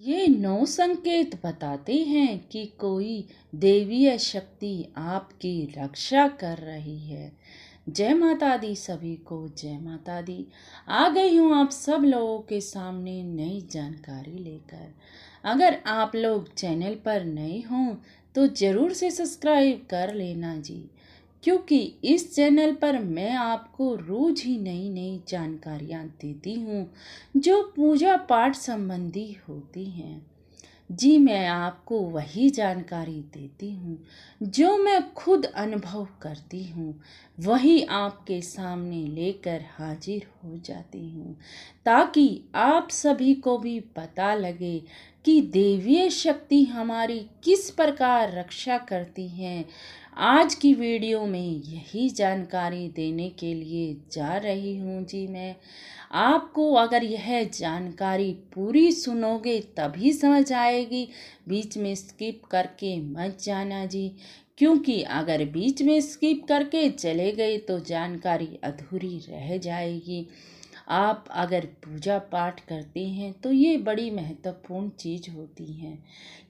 ये 9 संकेत बताते हैं कि कोई दैवीय शक्ति आपकी रक्षा कर रही है। जय माता दी सभी को, जय माता दी। आ गई हूँ आप सब लोगों के सामने नई जानकारी लेकर। अगर आप लोग चैनल पर नए हों तो ज़रूर से सब्सक्राइब कर लेना जी, क्योंकि इस चैनल पर मैं आपको रोज ही नई नई जानकारियाँ देती हूँ जो पूजा पाठ संबंधी होती हैं। जी, मैं आपको वही जानकारी देती हूँ जो मैं खुद अनुभव करती हूँ, वही आपके सामने लेकर हाजिर हो जाती हूँ, ताकि आप सभी को भी पता लगे कि दैवीय शक्ति हमारी किस प्रकार रक्षा करती हैं। आज की वीडियो में यही जानकारी देने के लिए जा रही हूँ जी। मैं आपको अगर यह जानकारी पूरी सुनोगे तभी समझ आएगी, बीच में स्किप करके मत जाना जी, क्योंकि अगर बीच में स्किप करके चले गए तो जानकारी अधूरी रह जाएगी। आप अगर पूजा पाठ करते हैं तो ये बड़ी महत्वपूर्ण चीज होती है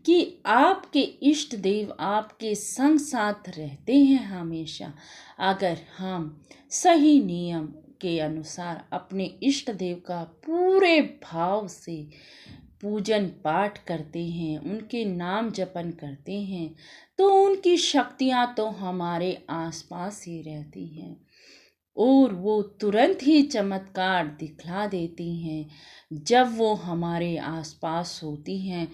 कि आपके इष्ट देव आपके संग साथ रहते हैं हमेशा। अगर हम सही नियम के अनुसार अपने इष्ट देव का पूरे भाव से पूजन पाठ करते हैं, उनके नाम जपन करते हैं, तो उनकी शक्तियाँ तो हमारे आसपास ही रहती हैं और वो तुरंत ही चमत्कार दिखला देती हैं। जब वो हमारे आसपास होती हैं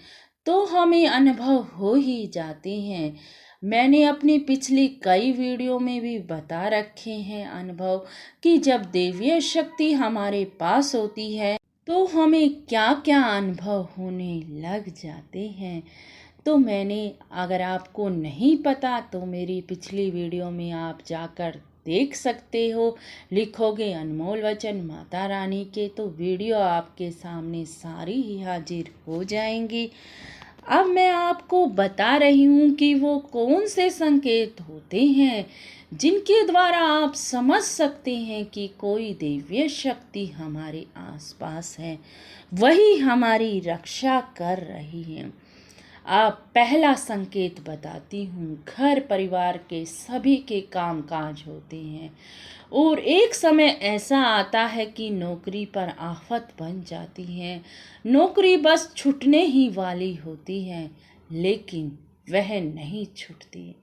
तो हमें अनुभव हो ही जाते हैं। मैंने अपनी पिछली कई वीडियो में भी बता रखे हैं अनुभव कि जब दैवीय शक्ति हमारे पास होती है तो हमें क्या क्या अनुभव होने लग जाते हैं। तो मैंने, अगर आपको नहीं पता तो मेरी पिछली वीडियो में आप जाकर देख सकते हो। लिखोगे अनमोल वचन माता रानी के तो वीडियो आपके सामने सारी ही हाजिर हो जाएंगी। अब मैं आपको बता रही हूँ कि वो कौन से संकेत होते हैं जिनके द्वारा आप समझ सकते हैं कि कोई दैवीय शक्ति हमारे आसपास है, वही हमारी रक्षा कर रही है। आप पहला संकेत बताती हूँ। घर परिवार के सभी के कामकाज होते हैं और एक समय ऐसा आता है कि नौकरी पर आफत बन जाती है। नौकरी बस छूटने ही वाली होती है, लेकिन वह नहीं छूटती।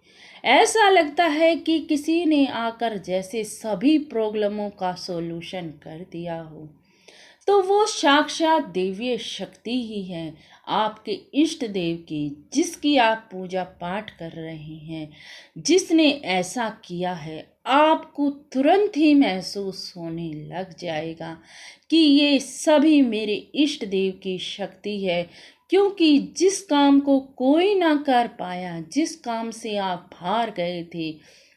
ऐसा लगता है कि किसी ने आकर जैसे सभी प्रॉब्लमों का सॉल्यूशन कर दिया हो। तो वो साक्षात दैवीय शक्ति ही है, आपके इष्ट देव की, जिसकी आप पूजा पाठ कर रहे हैं। जिसने ऐसा किया है आपको तुरंत ही महसूस होने लग जाएगा कि ये सभी मेरे इष्ट देव की शक्ति है, क्योंकि जिस काम को कोई ना कर पाया, जिस काम से आप हार गए थे,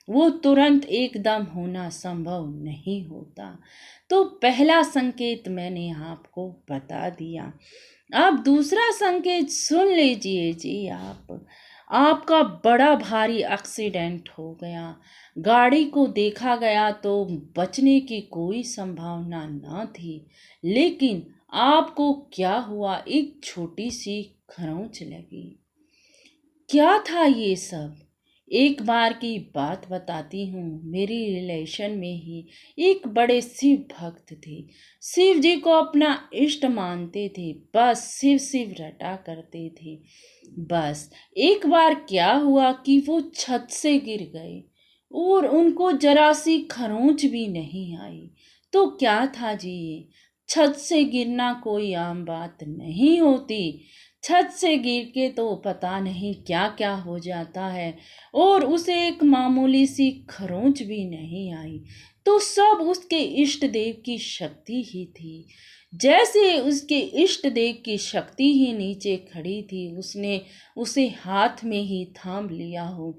वो तुरंत एकदम होना संभव नहीं होता। तो पहला संकेत मैंने आपको बता दिया। अब दूसरा संकेत सुन लीजिए जी। आपका बड़ा भारी एक्सीडेंट हो गया, गाड़ी को देखा गया तो बचने की कोई संभावना न थी, लेकिन आपको क्या हुआ, एक छोटी सी खरोंच लगी। क्या था ये सब? एक बार की बात बताती हूँ। मेरी रिलेशन में ही एक बड़े शिव भक्त थे। शिव जी को अपना इष्ट मानते थे, बस शिव शिव रटा करते थे। बस एक बार क्या हुआ कि वो छत से गिर गए और उनको जरा सी खरोंच भी नहीं आई। तो क्या था जी ये? छत से गिरना कोई आम बात नहीं होती। छत से गिर के तो पता नहीं क्या क्या हो जाता है, और उसे एक मामूली सी खरोंच भी नहीं आई। तो सब उसके इष्ट देव की शक्ति ही थी। जैसे उसके इष्ट देव की शक्ति ही नीचे खड़ी थी, उसने उसे हाथ में ही थाम लिया हो,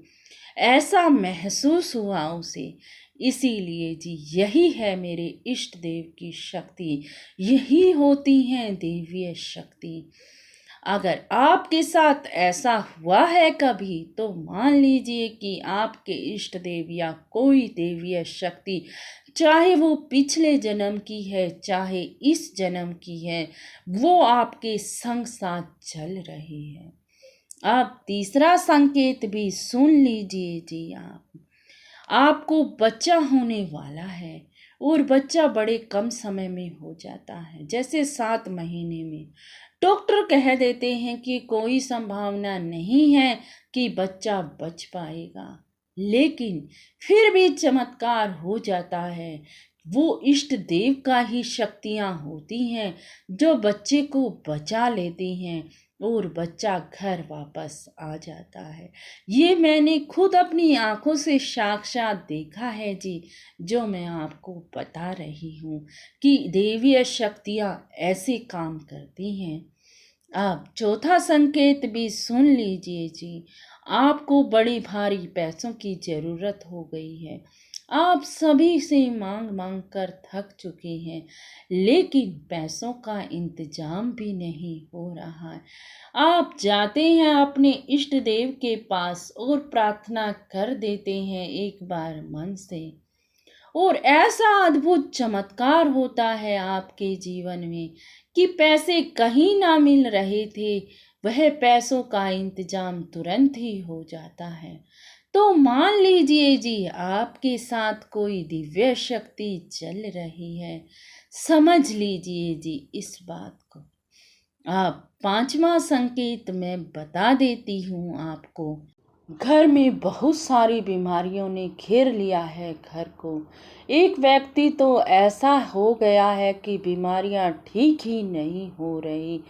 ऐसा महसूस हुआ उसे। इसीलिए जी, यही है मेरे इष्ट देव की शक्ति, यही होती है दैवीय शक्ति। अगर आपके साथ ऐसा हुआ है कभी तो मान लीजिए कि आपके इष्ट देव या कोई देवीय शक्ति, चाहे वो पिछले जन्म की है चाहे इस जन्म की है, वो आपके संग साथ चल रही है। अब तीसरा संकेत भी सुन लीजिए जी। आपको बच्चा होने वाला है और बच्चा बड़े कम समय में हो जाता है, जैसे 7 महीने में। डॉक्टर कह देते हैं कि कोई संभावना नहीं है कि बच्चा बच पाएगा, लेकिन फिर भी चमत्कार हो जाता है। वो इष्ट देव का ही शक्तियां होती हैं जो बच्चे को बचा लेती हैं और बच्चा घर वापस आ जाता है। ये मैंने खुद अपनी आंखों से साक्षात देखा है जी, जो मैं आपको बता रही हूँ कि देवीय शक्तियाँ ऐसे काम करती हैं। अब चौथा संकेत भी सुन लीजिए जी। आपको बड़ी भारी पैसों की जरूरत हो गई है। आप सभी से मांग मांग कर थक चुके हैं, लेकिन पैसों का इंतजाम भी नहीं हो रहा है। आप जाते हैं अपने इष्ट देव के पास और प्रार्थना कर देते हैं एक बार मन से, और ऐसा अद्भुत चमत्कार होता है आपके जीवन में कि पैसे कहीं ना मिल रहे थे, वह पैसों का इंतजाम तुरंत ही हो जाता है। तो मान लीजिए जी, आपके साथ कोई दिव्य शक्ति चल रही है। समझ लीजिए जी इस बात को। अब पांचवा संकेत मैं बता देती हूँ आपको। घर में बहुत सारी बीमारियों ने घेर लिया है घर को। एक व्यक्ति तो ऐसा हो गया है कि बीमारियां ठीक ही नहीं हो रही।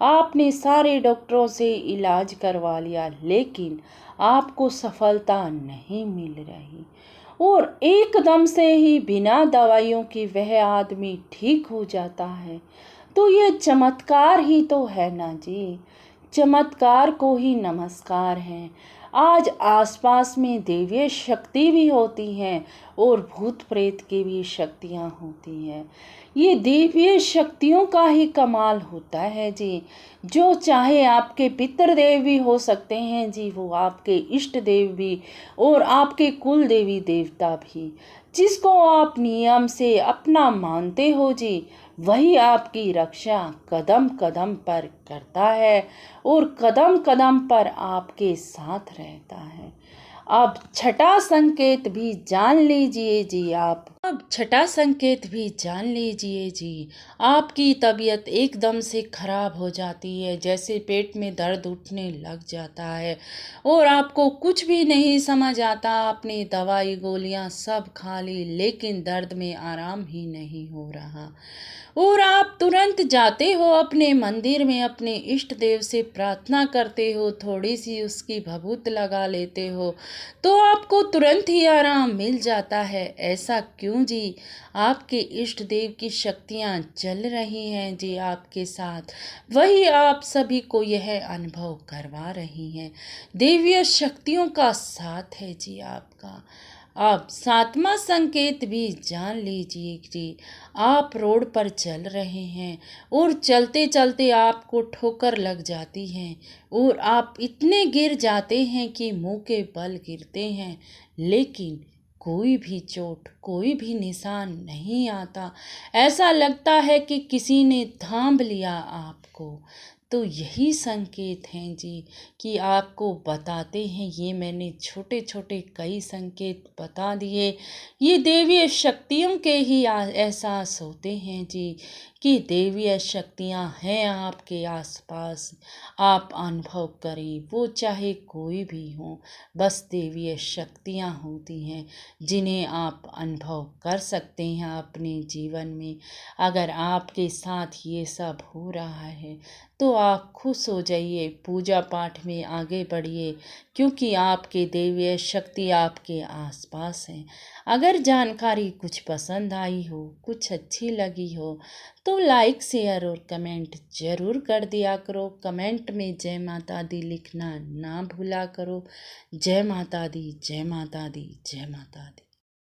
आपने सारे डॉक्टरों से इलाज करवा लिया, लेकिन आपको सफलता नहीं मिल रही, और एकदम से ही बिना दवाइयों के वह आदमी ठीक हो जाता है। तो ये चमत्कार ही तो है ना जी। चमत्कार को ही नमस्कार है। आज आसपास में देवीय शक्ति भी होती हैं और भूत प्रेत की भी शक्तियाँ होती हैं। ये देवीय शक्तियों का ही कमाल होता है जी। जो चाहे आपके पितृदेव भी हो सकते हैं जी, वो आपके इष्ट देव भी और आपके कुल देवी देवता भी, जिसको आप नियम से अपना मानते हो जी, वही आपकी रक्षा कदम कदम पर करता है और कदम कदम पर आपके साथ रहता है। अब छठा संकेत भी जान लीजिए जी आप। अब छठा संकेत भी जान लीजिए जी। आपकी तबीयत एकदम से खराब हो जाती है, जैसे पेट में दर्द उठने लग जाता है और आपको कुछ भी नहीं समझ आता। आपने दवाई गोलियां सब खा ली, लेकिन दर्द में आराम ही नहीं हो रहा, और आप तुरंत जाते हो अपने मंदिर में, अपने इष्ट देव से प्रार्थना करते हो, थोड़ी सी उसकी भभूत लगा लेते हो तो आपको तुरंत ही आराम मिल जाता है। ऐसा क्यों जी? आपके इष्ट देव की शक्तियाँ चल रही हैं जी आपके साथ, वही आप सभी को यह अनुभव करवा रही हैं। देवीय शक्तियों का साथ है जी आपका। अब सातवां संकेत भी जान लीजिए जी। आप रोड पर चल रहे हैं और चलते चलते आपको ठोकर लग जाती है और आप इतने गिर जाते हैं कि मुंह के बल गिरते हैं, लेकिन कोई भी चोट, कोई भी निशान नहीं आता। ऐसा लगता है कि किसी ने थाम लिया आपको। तो यही संकेत हैं जी कि आपको बताते हैं। ये मैंने छोटे छोटे कई संकेत बता दिए। ये देवीय शक्तियों के ही एहसास होते हैं जी कि देवीय शक्तियाँ हैं आपके आसपास। आप अनुभव करें, वो चाहे कोई भी हो, बस देवीय शक्तियाँ होती हैं जिन्हें आप अनुभव कर सकते हैं अपने जीवन में। अगर आपके साथ ये सब हो रहा है तो आप खुश हो जाइए, पूजा पाठ में आगे बढ़िए, क्योंकि आपके देवीय शक्ति आपके आसपास है। अगर जानकारी कुछ पसंद आई हो, कुछ अच्छी लगी हो, तो लाइक शेयर और कमेंट जरूर कर दिया करो। कमेंट में जय माता दी लिखना ना भूला करो। जय माता दी, जय माता दी, जय माता दी।